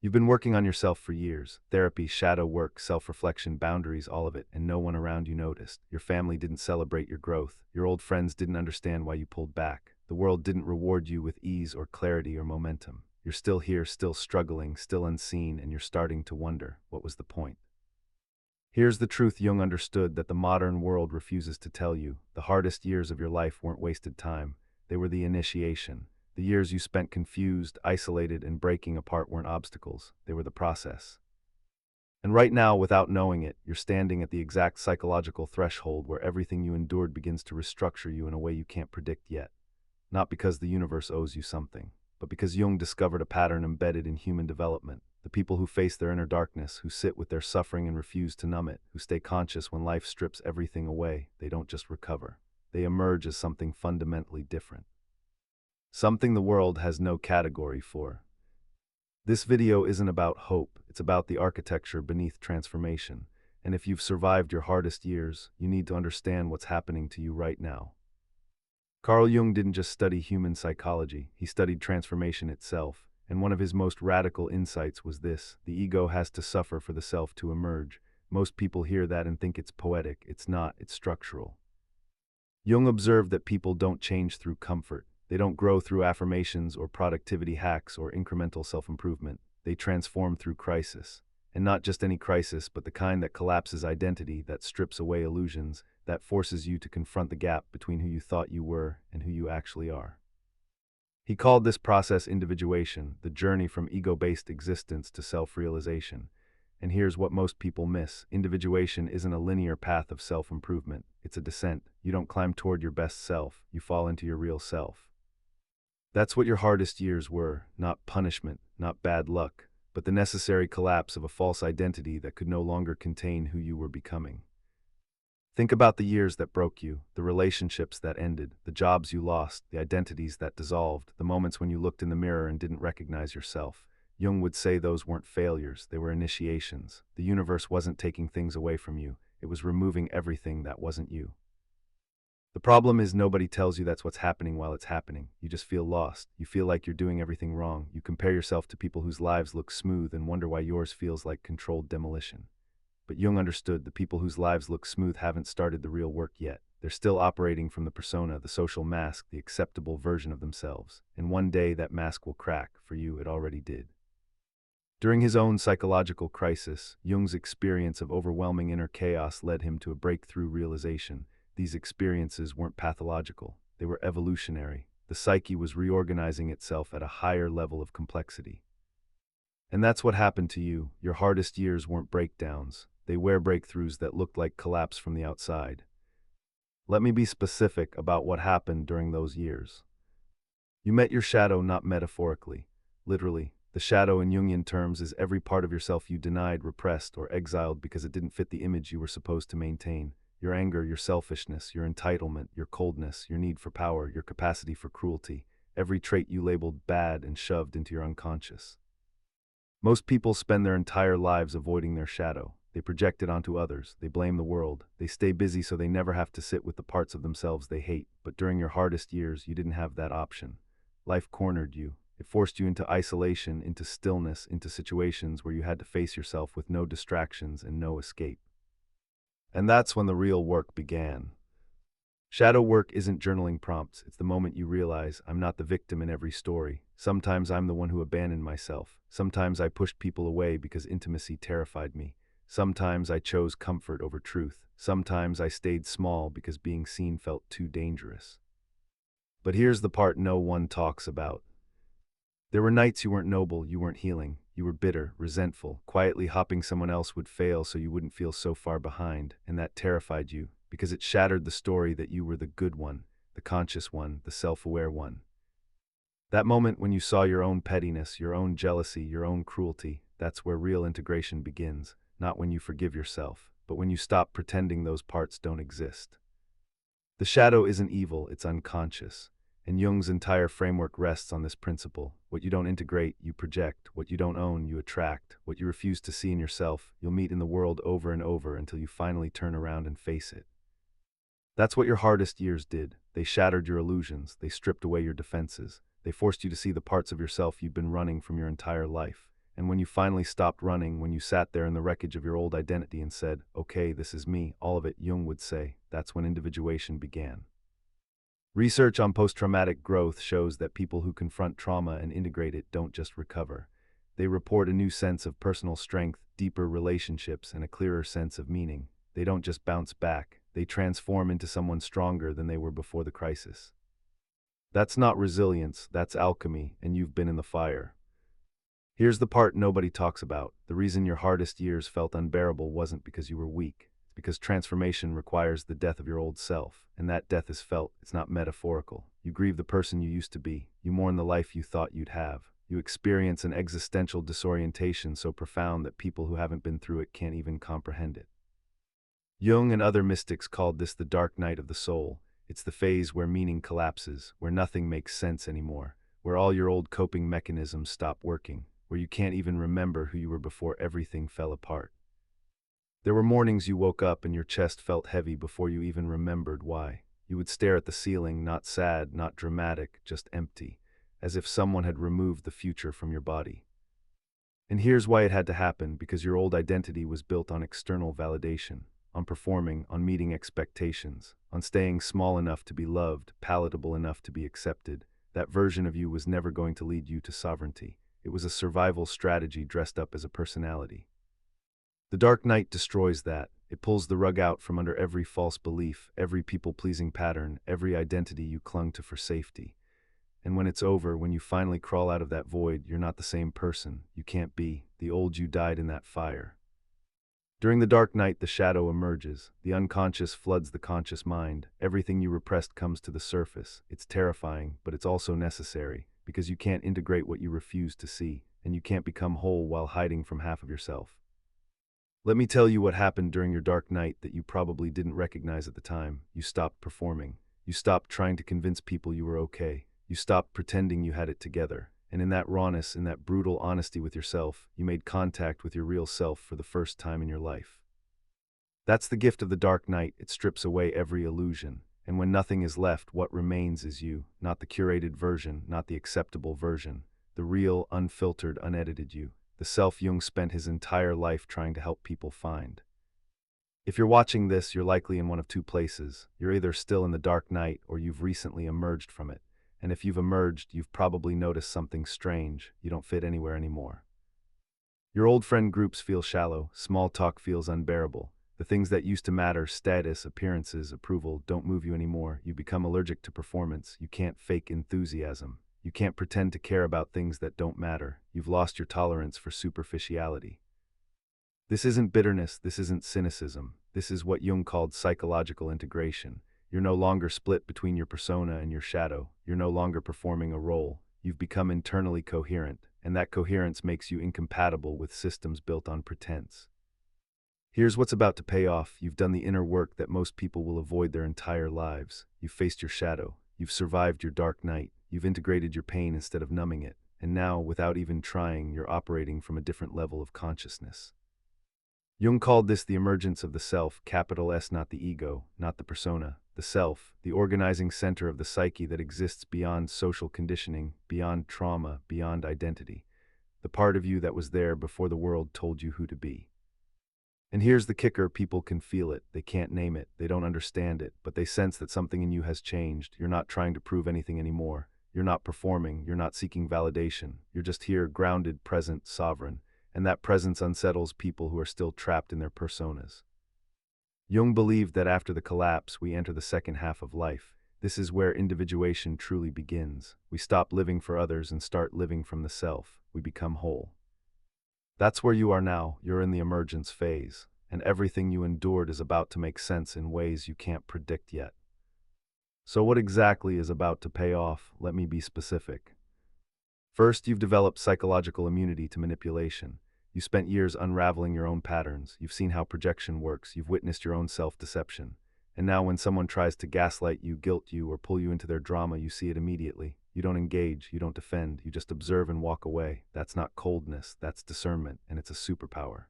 You've been working on yourself for years. Therapy, shadow work, self-reflection, boundaries, all of it, and no one around you noticed. Your family didn't celebrate your growth. Your old friends didn't understand why you pulled back. The world didn't reward you with ease or clarity or momentum. You're still here, still struggling, still unseen, and you're starting to wonder, what was the point? Here's the truth Jung understood that the modern world refuses to tell you. The hardest years of your life weren't wasted time. They were the initiation. The years you spent confused, isolated, and breaking apart weren't obstacles. They were the process. And right now, without knowing it, you're standing at the exact psychological threshold where everything you endured begins to restructure you in a way you can't predict yet. Not because the universe owes you something, but because Jung discovered a pattern embedded in human development. The people who face their inner darkness, who sit with their suffering and refuse to numb it, who stay conscious when life strips everything away, they don't just recover. They emerge as something fundamentally different. Something the world has no category for. This video isn't about hope, it's about the architecture beneath transformation. And if you've survived your hardest years, you need to understand what's happening to you right now. Carl Jung didn't just study human psychology, he studied transformation itself. And one of his most radical insights was this: the ego has to suffer for the self to emerge. Most people hear that and think it's poetic. It's not, it's structural. Jung observed that people don't change through comfort. They don't grow through affirmations or productivity hacks or incremental self-improvement. They transform through crisis. And not just any crisis, but the kind that collapses identity, that strips away illusions, that forces you to confront the gap between who you thought you were and who you actually are. He called this process individuation, the journey from ego-based existence to self-realization. And here's what most people miss: individuation isn't a linear path of self-improvement. It's a descent. You don't climb toward your best self, you fall into your real self. That's what your hardest years were, not punishment, not bad luck, but the necessary collapse of a false identity that could no longer contain who you were becoming. Think about the years that broke you, the relationships that ended, the jobs you lost, the identities that dissolved, the moments when you looked in the mirror and didn't recognize yourself. Jung would say those weren't failures, they were initiations. The universe wasn't taking things away from you, it was removing everything that wasn't you. The problem is nobody tells you that's what's happening while it's happening. You just feel lost. You feel like you're doing everything wrong. You compare yourself to people whose lives look smooth and wonder why yours feels like controlled demolition. But Jung understood the people whose lives look smooth haven't started the real work yet. They're still operating from the persona, the social mask, the acceptable version of themselves. And one day that mask will crack. For you, it already did. During his own psychological crisis, Jung's experience of overwhelming inner chaos led him to a breakthrough realization. These experiences weren't pathological. They were evolutionary. The psyche was reorganizing itself at a higher level of complexity. And that's what happened to you. Your hardest years weren't breakdowns. They were breakthroughs that looked like collapse from the outside. Let me be specific about what happened during those years. You met your shadow not metaphorically, literally. The shadow in Jungian terms is every part of yourself you denied, repressed, or exiled because it didn't fit the image you were supposed to maintain. Your anger, your selfishness, your entitlement, your coldness, your need for power, your capacity for cruelty. Every trait you labeled bad and shoved into your unconscious. Most people spend their entire lives avoiding their shadow. They project it onto others. They blame the world. They stay busy so they never have to sit with the parts of themselves they hate. But during your hardest years, you didn't have that option. Life cornered you. It forced you into isolation, into stillness, into situations where you had to face yourself with no distractions and no escape. And that's when the real work began. Shadow work isn't journaling prompts. It's the moment you realize, I'm not the victim in every story. Sometimes I'm the one who abandoned myself. Sometimes I pushed people away because intimacy terrified me. Sometimes I chose comfort over truth. Sometimes I stayed small because being seen felt too dangerous. But here's the part no one talks about. There were nights you weren't noble, you weren't healing. You were bitter, resentful, quietly hoping someone else would fail so you wouldn't feel so far behind, and that terrified you, because it shattered the story that you were the good one, the conscious one, the self-aware one. That moment when you saw your own pettiness, your own jealousy, your own cruelty, that's where real integration begins, not when you forgive yourself, but when you stop pretending those parts don't exist. The shadow isn't evil, it's unconscious. And Jung's entire framework rests on this principle. What you don't integrate, you project. What you don't own, you attract. What you refuse to see in yourself, you'll meet in the world over and over until you finally turn around and face it. That's what your hardest years did. They shattered your illusions. They stripped away your defenses. They forced you to see the parts of yourself you'd been running from your entire life. And when you finally stopped running, when you sat there in the wreckage of your old identity and said, "Okay, this is me, all of it," Jung would say, that's when individuation began. Research on post-traumatic growth shows that people who confront trauma and integrate it don't just recover. They report a new sense of personal strength, deeper relationships, and a clearer sense of meaning. They don't just bounce back, they transform into someone stronger than they were before the crisis. That's not resilience, that's alchemy, and you've been in the fire. Here's the part nobody talks about. The reason your hardest years felt unbearable wasn't because you were weak. It's because transformation requires the death of your old self, and that death is felt, it's not metaphorical. You grieve the person you used to be. You mourn the life you thought you'd have. You experience an existential disorientation so profound that people who haven't been through it can't even comprehend it. Jung and other mystics called this the dark night of the soul. It's the phase where meaning collapses, where nothing makes sense anymore, where all your old coping mechanisms stop working, where you can't even remember who you were before everything fell apart. There were mornings you woke up and your chest felt heavy before you even remembered why. You would stare at the ceiling, not sad, not dramatic, just empty, as if someone had removed the future from your body. And here's why it had to happen, because your old identity was built on external validation, on performing, on meeting expectations, on staying small enough to be loved, palatable enough to be accepted. That version of you was never going to lead you to sovereignty. It was a survival strategy dressed up as a personality. The dark night destroys that. It pulls the rug out from under every false belief, every people-pleasing pattern, every identity you clung to for safety. And when it's over, when you finally crawl out of that void, you're not the same person. You can't be. The old you died in that fire. During the dark night, the shadow emerges. The unconscious floods the conscious mind. Everything you repressed comes to the surface. It's terrifying, but it's also necessary, because you can't integrate what you refuse to see, and you can't become whole while hiding from half of yourself. Let me tell you what happened during your dark night that you probably didn't recognize at the time. You stopped performing. You stopped trying to convince people you were okay. You stopped pretending you had it together. And in that rawness, in that brutal honesty with yourself, you made contact with your real self for the first time in your life. That's the gift of the dark night. It strips away every illusion. And when nothing is left, what remains is you, not the curated version, not the acceptable version, the real, unfiltered, unedited you, the self Jung spent his entire life trying to help people find. If you're watching this, you're likely in one of two places. You're either still in the dark night or you've recently emerged from it. And if you've emerged, you've probably noticed something strange. You don't fit anywhere anymore. Your old friend groups feel shallow. Small talk feels unbearable. The things that used to matter, status, appearances, approval, don't move you anymore. You become allergic to performance. You can't fake enthusiasm. You can't pretend to care about things that don't matter. You've lost your tolerance for superficiality. This isn't bitterness. This isn't cynicism. This is what Jung called psychological integration. You're no longer split between your persona and your shadow. You're no longer performing a role. You've become internally coherent, and that coherence makes you incompatible with systems built on pretense. Here's what's about to pay off. You've done the inner work that most people will avoid their entire lives. You've faced your shadow. You've survived your dark night. You've integrated your pain instead of numbing it. And now, without even trying, you're operating from a different level of consciousness. Jung called this the emergence of the self, capital S, not the ego, not the persona. The self, the organizing center of the psyche that exists beyond social conditioning, beyond trauma, beyond identity. The part of you that was there before the world told you who to be. And here's the kicker, people can feel it, they can't name it, they don't understand it, but they sense that something in you has changed. You're not trying to prove anything anymore. You're not performing, you're not seeking validation. You're just here, grounded, present, sovereign. And that presence unsettles people who are still trapped in their personas. Jung believed that after the collapse, we enter the second half of life. This is where individuation truly begins. We stop living for others and start living from the self. We become whole. That's where you are now. You're in the emergence phase, and everything you endured is about to make sense in ways you can't predict yet. So what exactly is about to pay off? Let me be specific. First, you've developed psychological immunity to manipulation. You spent years unraveling your own patterns. You've seen how projection works. You've witnessed your own self-deception. And now when someone tries to gaslight you, guilt you, or pull you into their drama, you see it immediately. You don't engage, you don't defend, you just observe and walk away. That's not coldness, that's discernment, and it's a superpower.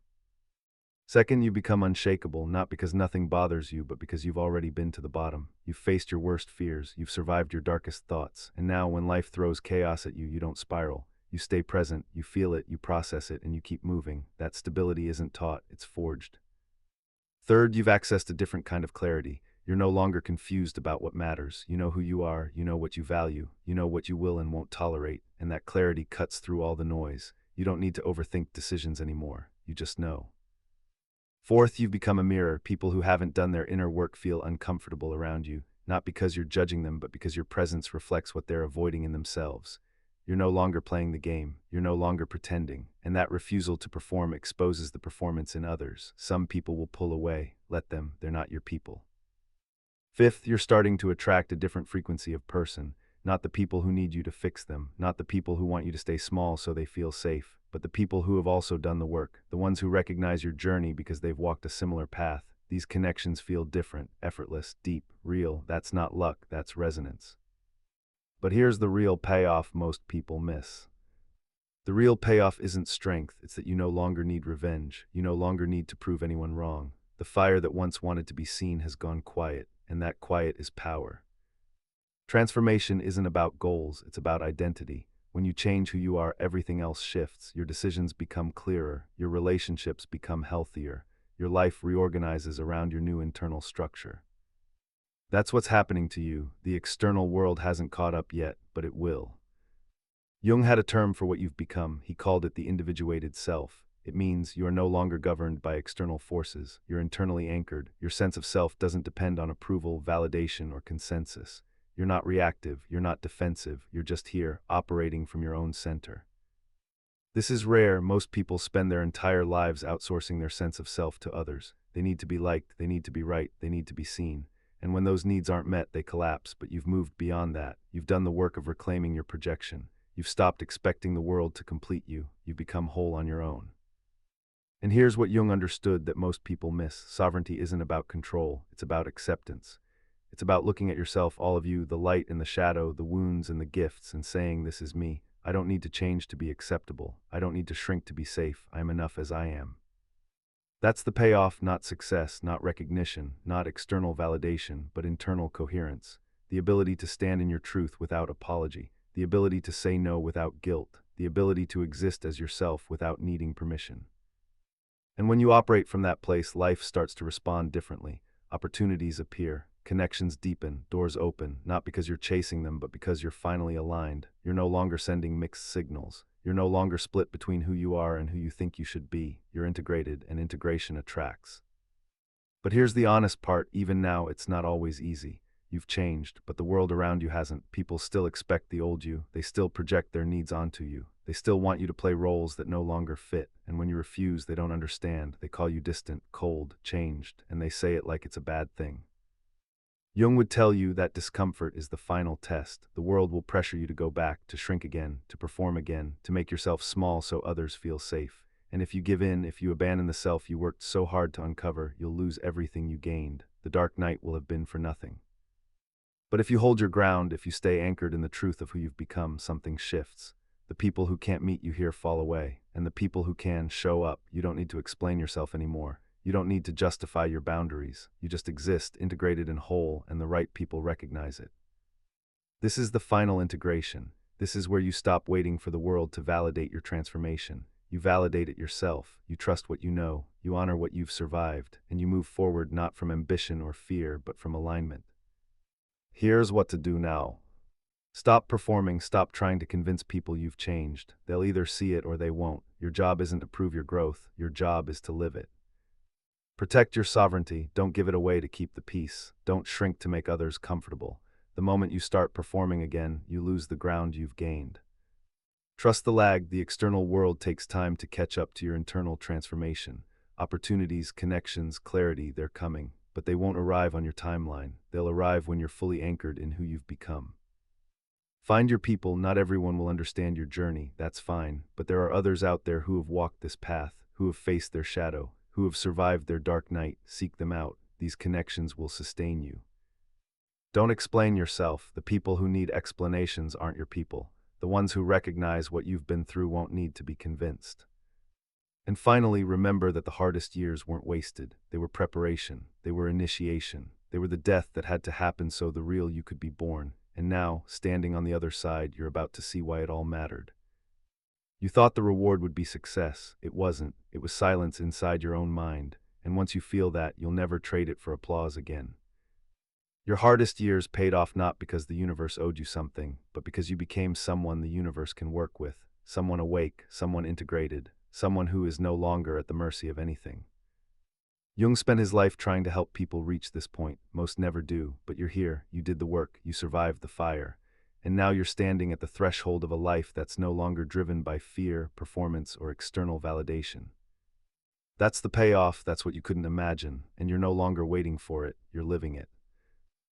Second, you become unshakable, not because nothing bothers you, but because you've already been to the bottom. You've faced your worst fears, you've survived your darkest thoughts, and now when life throws chaos at you, you don't spiral. You stay present, you feel it, you process it, and you keep moving. That stability isn't taught, it's forged. Third, you've accessed a different kind of clarity. You're no longer confused about what matters. You know who you are, you know what you value, you know what you will and won't tolerate, and that clarity cuts through all the noise. You don't need to overthink decisions anymore. You just know. Fourth, you've become a mirror. People who haven't done their inner work feel uncomfortable around you, not because you're judging them, but because your presence reflects what they're avoiding in themselves. You're no longer playing the game, you're no longer pretending, and that refusal to perform exposes the performance in others. Some people will pull away, let them, they're not your people. Fifth, you're starting to attract a different frequency of person, not the people who need you to fix them, not the people who want you to stay small so they feel safe, but the people who have also done the work, the ones who recognize your journey because they've walked a similar path. These connections feel different, effortless, deep, real. That's not luck, that's resonance. But here's the real payoff most people miss. The real payoff isn't strength, it's that you no longer need revenge, you no longer need to prove anyone wrong. The fire that once wanted to be seen has gone quiet, and that quiet is power. Transformation isn't about goals, it's about identity. When you change who you are, everything else shifts. Your decisions become clearer, your relationships become healthier, your life reorganizes around your new internal structure. That's what's happening to you. The external world hasn't caught up yet, but it will. Jung had a term for what you've become. He called it the individuated self. It means you are no longer governed by external forces. You're internally anchored. Your sense of self doesn't depend on approval, validation, or consensus. You're not reactive. You're not defensive. You're just here, operating from your own center. This is rare. Most people spend their entire lives outsourcing their sense of self to others. They need to be liked. They need to be right. They need to be seen. And when those needs aren't met, they collapse. But you've moved beyond that. You've done the work of reclaiming your projection. You've stopped expecting the world to complete you. You've become whole on your own. And here's what Jung understood that most people miss. Sovereignty isn't about control. It's about acceptance. It's about looking at yourself, all of you, the light and the shadow, the wounds and the gifts, and saying, this is me. I don't need to change to be acceptable. I don't need to shrink to be safe. I am enough as I am. That's the payoff, not success, not recognition, not external validation, but internal coherence. The ability to stand in your truth without apology. The ability to say no without guilt. The ability to exist as yourself without needing permission. And when you operate from that place, life starts to respond differently. Opportunities appear. Connections deepen, doors open, not because you're chasing them, but because you're finally aligned. You're no longer sending mixed signals. You're no longer split between who you are and who you think you should be. You're integrated, and integration attracts. But here's the honest part, even now it's not always easy. You've changed, but the world around you hasn't. People still expect the old you. They still project their needs onto you. They still want you to play roles that no longer fit, and when you refuse, they don't understand. They call you distant, cold, changed, and they say it like it's a bad thing. Jung would tell you that discomfort is the final test. The world will pressure you to go back, to shrink again, to perform again, to make yourself small so others feel safe. And if you give in, if you abandon the self you worked so hard to uncover, you'll lose everything you gained. The dark night will have been for nothing. But if you hold your ground, if you stay anchored in the truth of who you've become, something shifts. The people who can't meet you here fall away, and the people who can show up. You don't need to explain yourself anymore. You don't need to justify your boundaries. You just exist, integrated and whole, and the right people recognize it. This is the final integration. This is where you stop waiting for the world to validate your transformation. You validate it yourself. You trust what you know. You honor what you've survived, and you move forward not from ambition or fear, but from alignment. Here's what to do now. Stop performing, stop trying to convince people you've changed. They'll either see it or they won't. Your job isn't to prove your growth. Your job is to live it. Protect your sovereignty. Don't give it away to keep the peace. Don't shrink to make others comfortable. The moment you start performing again, you lose the ground you've gained. Trust the lag. The external world takes time to catch up to your internal transformation. Opportunities, connections, clarity, they're coming. But they won't arrive on your timeline. They'll arrive when you're fully anchored in who you've become. Find your people. Not everyone will understand your journey. That's fine. But there are others out there who have walked this path, who have faced their shadow, who have survived their dark night. Seek them out. These connections will sustain you. Don't explain yourself. The people who need explanations aren't your people. The ones who recognize what you've been through won't need to be convinced. And finally, remember that the hardest years weren't wasted. They were preparation. They were initiation. They were the death that had to happen so the real you could be born. And now, standing on the other side, you're about to see why it all mattered. You thought the reward would be success. It wasn't. It was silence inside your own mind. And once you feel that, you'll never trade it for applause again. Your hardest years paid off not because the universe owed you something, but because you became someone the universe can work with. Someone awake, someone integrated, someone who is no longer at the mercy of anything. Jung spent his life trying to help people reach this point. Most never do, but you're here, you did the work, you survived the fire. And now you're standing at the threshold of a life that's no longer driven by fear, performance, or external validation. That's the payoff, that's what you couldn't imagine, and you're no longer waiting for it, you're living it.